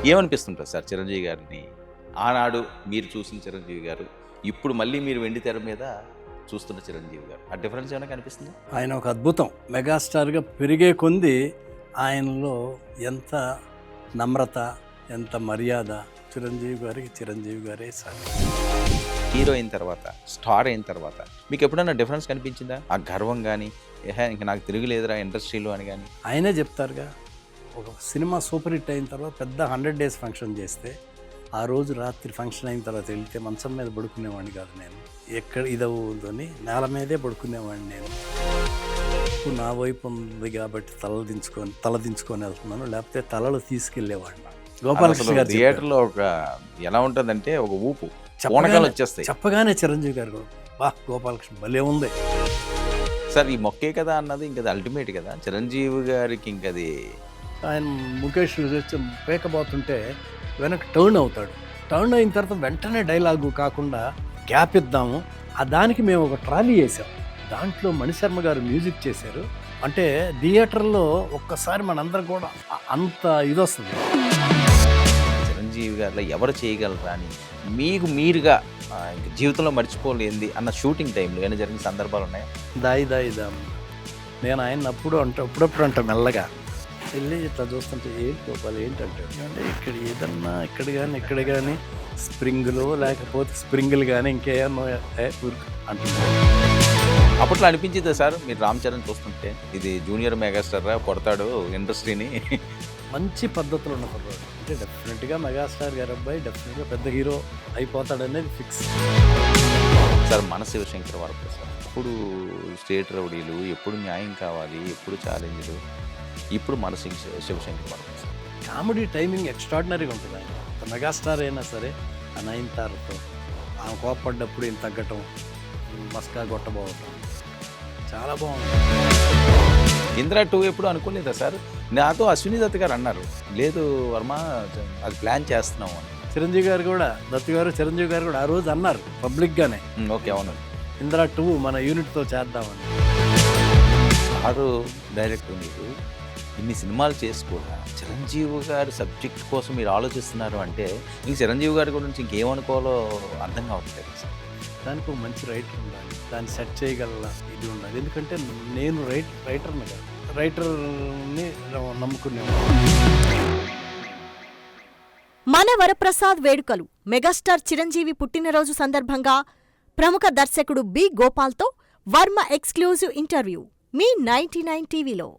ఏమనిపిస్తుంటుంది sir Chiranjeevi గారిని ఆనాడు మీరు చూసిన చిరంజీవి గారు, ఇప్పుడు మళ్ళీ మీరు వెండి తెర మీద చూస్తున్న చిరంజీవి గారు, ఆ డిఫరెన్స్ ఏమైనా కనిపిస్తుంది? ఆయన ఒక అద్భుతం. మెగాస్టార్గా పెరిగే కొంది ఆయనలో ఎంత నమ్రత, ఎంత మర్యాద. చిరంజీవి గారే సార్. హీరో అయిన తర్వాత, స్టార్ అయిన తర్వాత మీకు ఎప్పుడైనా డిఫరెన్స్ కనిపించిందా? ఆ గర్వం కానీ, ఇంక నాకు తిరుగులేదురా ఇండస్ట్రీలో అని కానీ? ఆయనే చెప్తారుగా, ఒక సినిమా సూపర్ హిట్ అయిన తర్వాత పెద్ద 100 days ఫంక్షన్ చేస్తే ఆ రోజు రాత్రి ఫంక్షన్ అయిన తర్వాత వెళ్తే మంచం మీద పడుకునేవాడిని కాదు నేను. ఎక్కడ ఇదవుందని నేల మీదే పడుకునేవాడిని నేను. నా వైపు ఉంది కాబట్టి తలదించుకొని వెళ్తున్నాను, లేకపోతే తలలు తీసుకెళ్లేవాడిని. గోపాలకృష్ణ గారు థియేటర్లో ఒక ఎలా ఉంటుందంటే ఒక ఊపు వచ్చేస్తాయి. చెప్పగానే చిరంజీవి గారు కూడా, బా గోపాలకృష్ణ భలే ఉంది సార్. ఈ మొక్కే కదా అన్నది ఇంకా అల్టిమేట్ కదా చిరంజీవి గారికి. ఇంకది ఆయన ముఖేష్ వచ్చి పేకపోతుంటే వెనక్కి టర్న్ అవుతాడు. టర్న్ అయిన తర్వాత వెంటనే డైలాగు కాకుండా గ్యాప్ ఇద్దాము. ఆ దానికి మేము ఒక ట్రాలీ వేసాం, దాంట్లో మణిశర్మ గారు మ్యూజిక్ చేశారు. అంటే థియేటర్లో ఒక్కసారి మనందరం కూడా అంత ఇది వస్తుంది. చిరంజీవి గారిలో ఎవరు చేయగలరా అని మీకు మీరుగా జీవితంలో మర్చిపోలేంది అన్న షూటింగ్ టైంలో ఏమైనా జరిగిన సందర్భాలు ఉన్నాయా? దాయి నేను ఆయన అప్పుడప్పుడు అంట మెల్లగా వెళ్ళి ఇట్లా చూస్తుంటే ఏంటి గోపాల్ ఏంటంటాడు అంటే, ఇక్కడ కానీ స్ప్రింగులు లేకపోతే స్ప్రింగులు కానీ ఇంకేమో అంటున్నాడు. అప్పట్లో అనిపించిందా సార్ మీరు రామ్ చరణ్ చూస్తుంటే ఇది జూనియర్ మెగాస్టార్ కొడతాడు ఇండస్ట్రీని? మంచి పద్ధతులు ఉన్న కుర్రాడు అంటే డెఫినెట్గా మెగాస్టార్ గారు అబ్బాయి డెఫినెట్గా పెద్ద హీరో అయిపోతాడనేది ఫిక్స్. సార్ మన శివశంకర్ వరప్రసాద్ ఇప్పుడు స్టేట్ రౌడీలు, ఎప్పుడు న్యాయం కావాలి, ఎప్పుడు ఛాలెంజ్లు, ఇప్పుడు మన శివశంకర్ వరప్రసాద్ కామెడీ టైమింగ్ ఎక్స్ట్రాడినరీగా ఉంటుంది. ఆయన మెగాస్టార్ అయినా సరే ఆ 9th ఆమె కోప్పడ్డప్పుడు ఈయన తగ్గటం, మస్కా కొట్టబోవటం చాలా బాగుంది. ఇంద్రా 2 ఎప్పుడు అనుకోలేదా సార్? నాతో అశ్విని దత్ గారు అన్నారు, లేదు వర్మ అది ప్లాన్ చేస్తున్నాం అని. చిరంజీవి గారు కూడా, దత్ గారు చిరంజీవి గారు కూడా ఆ రోజు అన్నారు పబ్లిక్గానే. ఓకే, అవును, ఇంద్రా 2 మన యూనిట్తో చేద్దామని. ఆరు డైరెక్టర్ మీరు ఇన్ని సినిమాలు చేసుకోరా చిరంజీవి గారి సబ్జెక్ట్ కోసం మీరు ఆలోచిస్తున్నారు అంటే ఇంక చిరంజీవి గారి గురించి ఇంకేమనుకోవాలో అర్థం కావట్లేదు సార్. దానికి ఒక మంచి రైటర్ ఉండాలి, దాన్ని సెట్ చేయగల ఇది ఉండాలి. ఎందుకంటే నేను రైటర్ని కాదు, రైటర్ని నమ్ముకునేవాడు. మన వరప్రసాద్ వేడుకలు మెగాస్టార్ చిరంజీవి పుట్టినరోజు సందర్భంగా ప్రముఖ దర్శకుడు బి. గోపాల్తో వర్మ ఎక్స్క్లూజివ్ ఇంటర్వ్యూ మీ 99 టీవీలో.